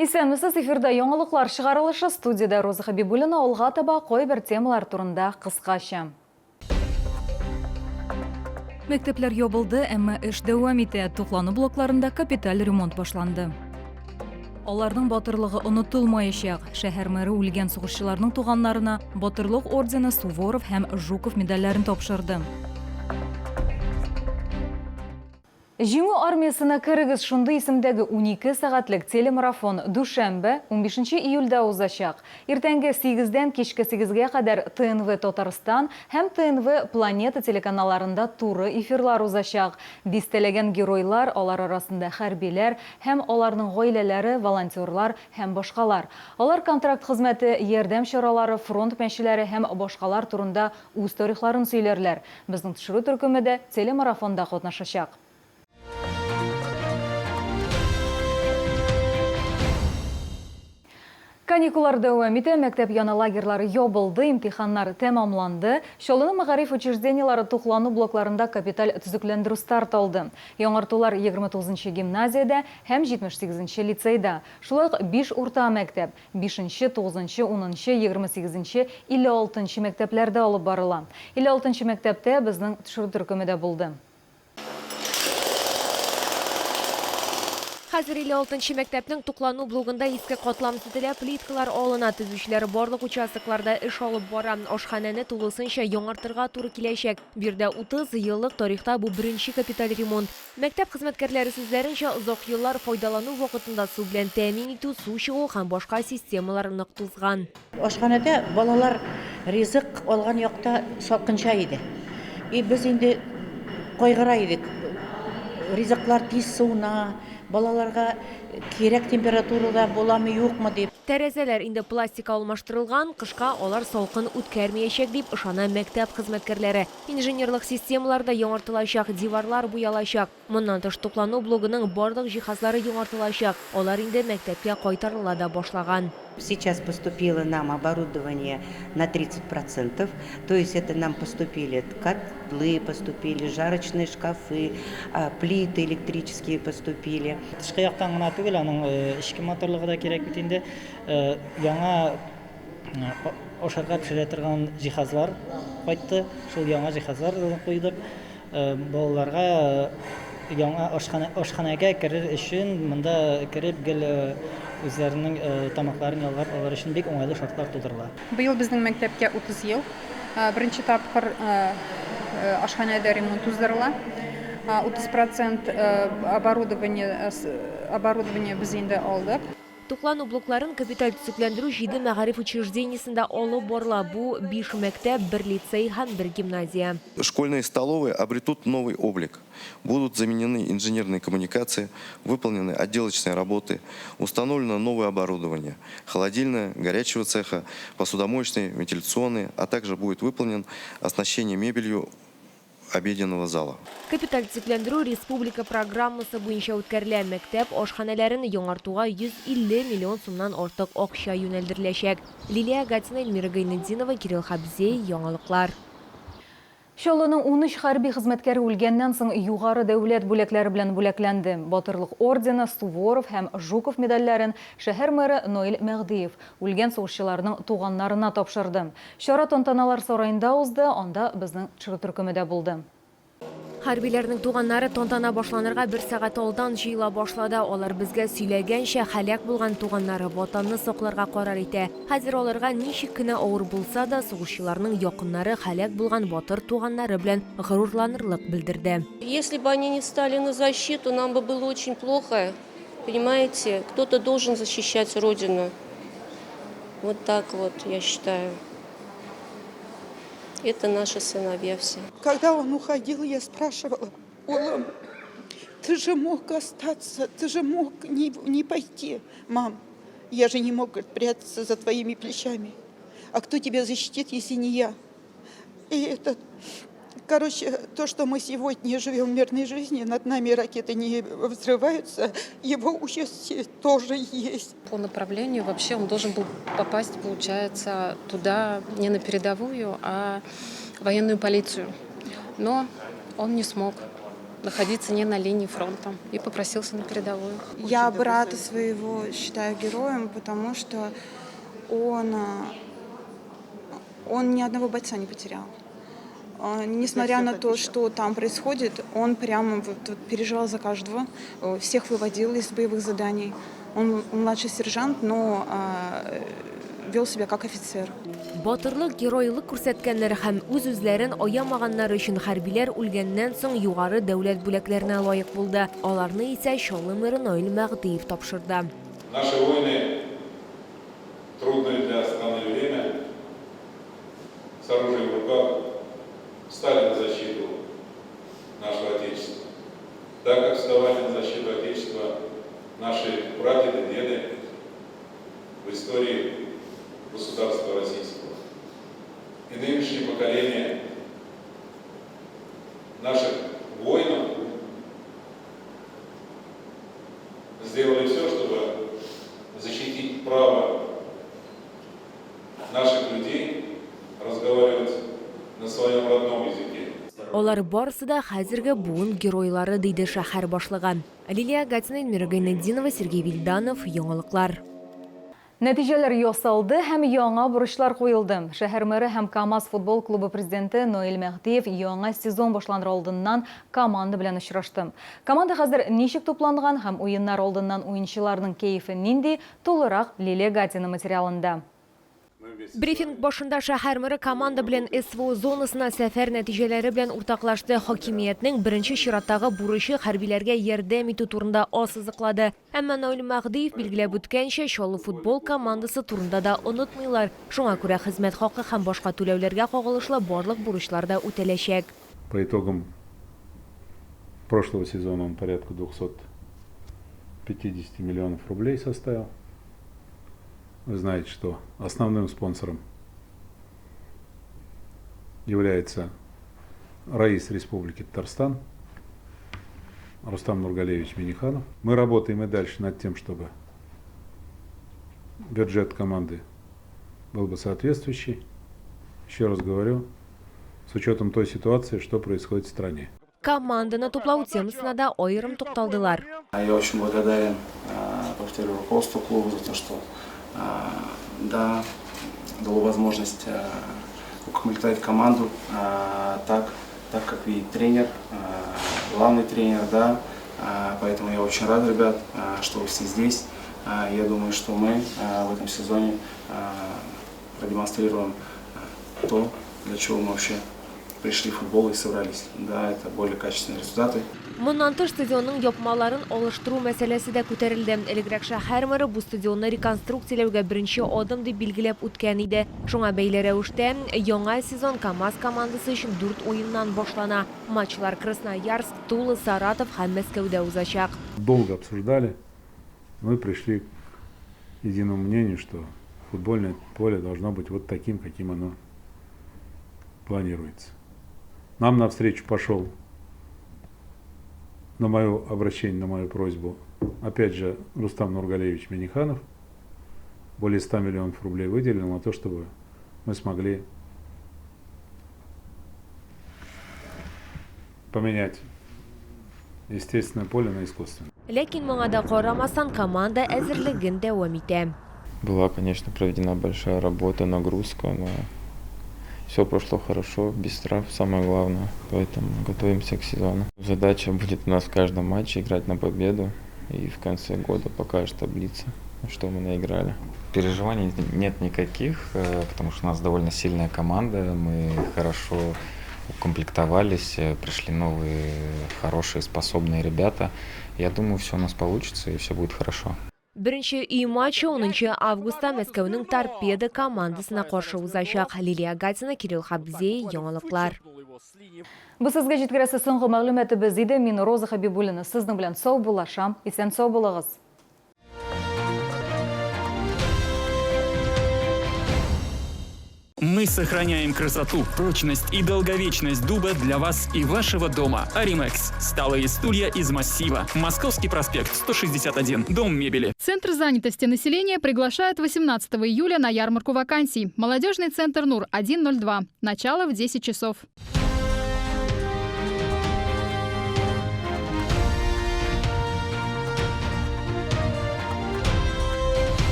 Исәнмесез, эфирда яңалыклар чыгарылышы, студияда Роза Хабибуллина, алга таба кайбер темалар турында кыскача. Мәктәпләр ябылды, әмма эш дәвам итә. Туклану блокларында капиталь ремонт башланды. Аларның батырлыгы онытылмаячак. Шәһәр мэры үлгән сугышчыларның туганнарына Батырлык ордены, Суворов һәм Жуков медальләрен тапшырды. Җиңү армиясына керегез, шундый исемдәге 12 сәгатьлек телемарафон дүшәмбе 15 июльдә узачак. Иртәнге 8-дән кичке 8-гә кадәр ТНВ Татарстан һәм ТНВ Планета телеканалларында туры эфирлар узачак. Дистәләгән геройлар, алар арасында хәрбиләр һәм аларның гаиләләре, волонтерлар һәм башкалар. Алар контракт хезмәте, ярдәм чаралары, фронт мәчеләре һәм башкалар турында үз тарихларын сөйләрләр. Безнең төшерү төркемендә телемарафонда катнашачак. Каникуллар дәвам итә, мәктәп яна лагерьлары ябылды, имтиханнар тәмамланды. Шолыны мәгариф учреждениялары туклану блокларында капиталь төзекләндерү старт алды. Яңартулар 29-нчы гимназиядә һәм 78-нче лицейда. Шулай ук 5 урта мәктәп, 5-нче, 9-нчы, 10-нчы, 28-нче, 56-нчы мәктәпләрдә алып барыла. 56-нчы мәктәптә безнең төшерү төркемендә булды. Хәзер 56-нчы мәктәпнең туклану блогында иске катлам төзелә, плиткалар алына, төзүчеләр барлык участокларда эш алып бара. Ашханәне тулысынча яңартырга туры киләчәк. Бирдә 30 еллык тарихта бу беренче капиталь ремонт. Мәктәп хезмәткәрләре сүзләренчә, озак еллар файдалану вакытында су белән тәэмин итү, су чыгу һәм башка системалар нык тузган. Ашханәдә балалар ризык алган якта салкынча иде. Без инде кайгыра идек. Ризыклар тиз суына, балаларга кирәк температурада буламы юкмы дип. Тәрәзәләр инде пластика алмаштырылган, кышка алар салкын үткәрмәячәк дип ышана мәктәп хезмәткәрләре. Инженерлык системаларда яңартылачак, диварлар буялачак. Моннан тыш туклану блогының барлык җиһазлары яңартылачак. Алар инде мәктәпкә кайтарыла да башлаган. Сейчас поступило нам оборудование на 30%, то есть это нам поступили котлы, поступили жарочные шкафы, плиты электрические поступили. Тышкы яктан гына түгел, аның ички моторлыгы да кирәк бит инде. Яңа ашарга пешерә торган җиһазлар кайтты. Шул яңа җиһазлар куйдык. Балаларга яңа ашханәгә керер өчен монда кереп гел үзләренең тамакларын ялгап алар өчен бик уңайлы шартлар тудырыла. Быел безнең мәктәпкә 30 ел. Беренче тапкыр ашханәдә ремонт уздырыла. 30% оборудование без инде алдык. Туклану блокларын капиталь төзекләндерү 7 мәгариф учреждениесендә алып барыла. Бу 5 мәктәп, 1 лицей һәм 1 гимназия. Школьные столовые обретут новый облик. Будут заменены инженерные коммуникации, выполнены отделочные работы, установлено новое оборудование, холодильное, горячего цеха, посудомоечные, вентиляционные, а также будет выполнен оснащение мебелью обеденного зала. Капиталь төзекләндерү республика программасы буенча үткәрелә. Мәктәп ашханәләрен яңартуга 150 миллион сумнан артык акча юнәлдереләчәк. Лилия Гатина, Эльмира Гайнетдинова, Кирилл Хабзей, яңалыклар. Шолының 13 хәрби хезмәткәре үлгәннән соң югары дәүләт бүләкләре белән бүләкләнде. Батырлык ордены, Суворов һәм Жуков медальләрен шәһәр мэры Ноэль Мәгдиев үлгән сугышчыларның туганнарына тапшырды. Чара тантаналар сарайында узды, анда безнең төшерү төркемендә булды. Хәрбиләрнең туганнары тантана башланырга 1 сәгать алдан җыела башлады. Алар безгә сөйләгәнчә, һәлак булган туганнары ватанны сакларга карар итә. Хәзер аларга ничек кенә авыр булса да, сугышчыларның якыннары һәлак булган батыр туганнары белән горурланырлык белдерде. Если бы они не стали на защиту, нам бы было очень плохо. Понимаете, кто-то должен защищать Родину. Вот так вот, я считаю. Это наши сыновья все. Когда он уходил, я спрашивала: Улам, ты же мог остаться, ты же мог не пойти. Мам, я же не мог прятаться за твоими плечами. А кто тебя защитит, если не я? И то, что мы сегодня живем в мирной жизни, над нами ракеты не взрываются, его участие тоже есть. По направлению вообще он должен был попасть, получается, туда не на передовую, а в военную полицию. Но он не смог. находиться не на линии фронта и попросился на передовую. Я брата своего считаю героем, потому что он ни одного бойца не потерял. Несмотря на то, что там происходит, он прямо вот переживал за каждого, всех выводил из боевых заданий. Он младший сержант, но вел себя как офицер. Батырлык, геройлык күрсәткәннәр һәм үз-үзләрен аямаганнар өчен хәрбиләр үлгәннән соң югары дәүләт бүләкләренә лаек булды. Аларны исә Чаллы мэры Наил Мәгъдиев тапшырды. Наши воины трудное для страны время с оружием в руках встали на защиту нашего Отечества. Так как вставали на защиту Отечества наши прадеды, деды в истории государства российского. И нынешнее поколение наших воинов сделали все, чтобы защитить право наших людей разговаривать на своем родном языке. Олар барысы да хәзерге буын геройлары дейді шәһәр башлыгы. Лилия Гатина, Эльмира Гайнетдинова, Сергей Вильданов, Яңалыклар. Нәтиҗәләр ясалды һәм яңа бурычлар куелды. Шәһәр мэры һәм КамАЗ футбол клубы президенты Наил Мәгъдиев яңа сезон башланыр алдыннан команда белән очрашты. Команда хәзер ничек тупланган һәм уеннар алдыннан уенчыларның кәефе нинди, тулырак Лилия Гатина материалында. Брифинг башында шәһәр мэры команда белән СВО зонасына сәфәр нәтиҗәләре белән уртаклашты. Хакимиятның беренче чираттагы бурычы хәрбиләргә ярдәм итү турында ассызыклады. Әмма Наил Мәгъдиев билгеләп үткәнчә, Чаллы футбол командасы турында да онытмыйлар. Шуңа күрә хезмәт хакы һәм башка түләүләргә кагылышлы барлык бурычлар да үтәләчәк. По итогам прошлого сезона он порядка 250 миллионов рублей составил. Вы знаете, что основным спонсором является Раис Республики Татарстан Рустам Нургалевич Миниханов. Мы работаем и дальше над тем, чтобы бюджет команды был бы соответствующий. Еще раз говорю, с учетом той ситуации, что происходит в стране. Команданы туплау темасына да айрым тукталдылар. Я очень благодарен, повторю, руководству клуба за то, что да, дало возможность укомплектовать команду так как и тренер, главный тренер, да, поэтому я очень рад, ребят, что вы все здесь. Я думаю, что мы в этом сезоне продемонстрируем то, для чего мы вообще пришли в футбол и собрались. Да, это более качественные результаты. Моннан тыш стадионның япмаларын алыштыру мәсьәләсе дә күтәрелде. Элегрәк шәһәр мэры бу стадионны реконструкцияләүгә беренче адым дип билгеләп үткән иде. Шуңа бәйле рәвештә яңа сезон КамАЗ командасы өчен 4 уеннан башлана. Матчлар Красноярск, Тула, Саратов һәм Мәскәүдә узачак. Долго обсуждали, мы пришли к единому мнению, что футбольное поле должно быть вот таким, каким оно планируется. Нам навстречу пошел на мое обращение, на мою просьбу, опять же, Рустам Нургалевич Миниханов. Более 100 миллионов рублей выделил на то, чтобы мы смогли поменять естественное поле на искусственное. Ләкин моңа да карамасан команда әзерлеген дәвам итә. Была, конечно, проведена большая работа, нагрузка, но все прошло хорошо, без травм, самое главное, поэтому готовимся к сезону. Задача будет у нас в каждом матче играть на победу, и в конце года покажет таблица, что мы наиграли. Переживаний нет никаких, потому что у нас довольно сильная команда, мы хорошо укомплектовались, пришли новые, хорошие, способные ребята. Я думаю, все у нас получится и все будет хорошо. Беренче үй матчы 10 августта Мәскәүнең Торпедо командасына каршы узачак. Лилия Гатина, Кирилл Хабзей, Яңалыклар. Бу сезгә җиткерәсе соңгы мәгълүматы иде. Мин Роза Хабибуллина. Сезнең белән сау булашам. Исән сау булыгыз. Мы сохраняем красоту, прочность и долговечность дуба для вас и вашего дома. Аримекс. Сталые стулья из массива. Московский проспект, 161. Дом мебели. Центр занятости населения приглашает 18 июля на ярмарку вакансий. Молодежный центр НУР 102. Начало в 10 часов.